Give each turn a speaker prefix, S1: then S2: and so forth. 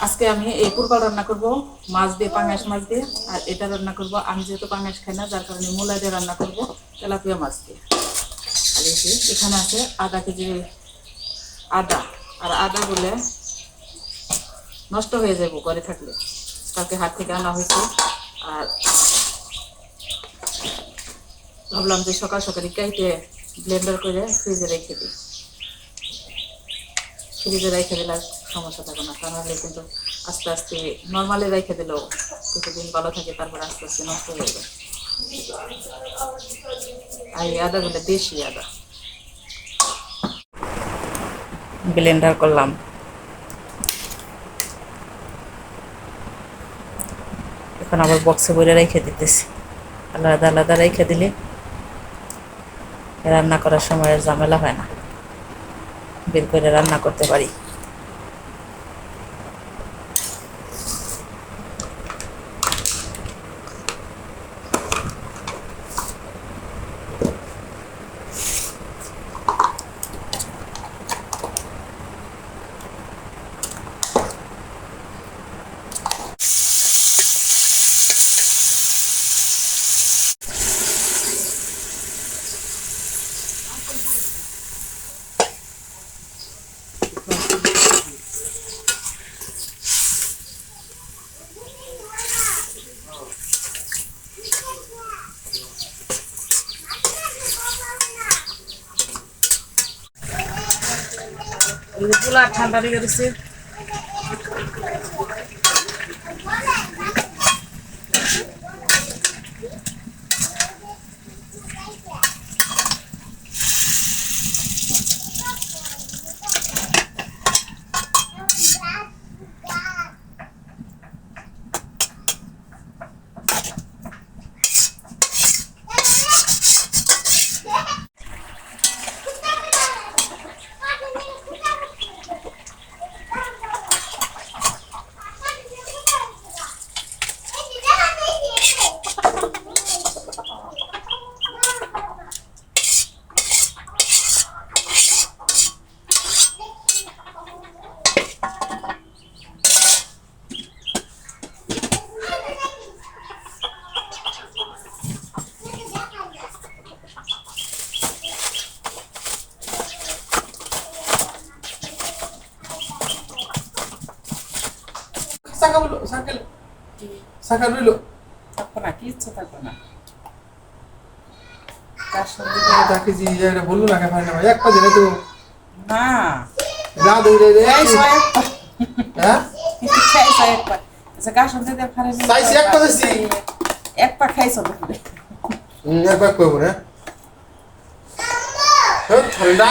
S1: আজকে আমি এই কুরবাল রান্না করব মাছ দিয়ে, পাঙ্গাস মাছ দিয়ে। আর এটা রান্না করব, আমি যেহেতু পাঙ্গাস খাই না যার কারণে মূলা দিয়ে রান্না করব তেলাপিয়া মাছ দিয়ে। আর এখানে আছে আধা কেজি আদা। আর আদা বলে নষ্ট হয়ে যাবো ঘরে থাকলে, কালকে হাট থেকে আনা হয়েছে। আর ভাবলাম যে সকাল সকালই কাইটে ব্লেন্ডার করে ফ্রিজে রেখে দিই। ফ্রিজে রেখে দিলে সমস্যা থাকে না, তাহলে কিন্তু আস্তে আস্তে নর্মালি রেখে দিলেও কিছুদিন ভালো থাকে, তারপর আস্তে আস্তে নষ্ট হয়ে যায়। আর এই আদাগুলো দেশি আদা। ব্লেন্ডার করলাম। এখন আবার বক্সে ভরে রেখে দিতেছি। আলাদা আলাদা রেখে দিলে রান্না করার সময় আর ঝামেলা হয় না, বের করে রান্না করতে পারি। পুলা ঠান্ডা লেগে দিচ্ছে।
S2: শাখা রইল
S1: থাকবো না, কি ইচ্ছা থাকবো না।
S2: বললো না কেন না ভাই, এক পা দিলে তো
S1: না
S2: যা দৌড়ে রে হ্যাঁ চাইছি এক পা দিছি
S1: এক পা খাইছো
S2: এক পা করবো না ঠান্ডা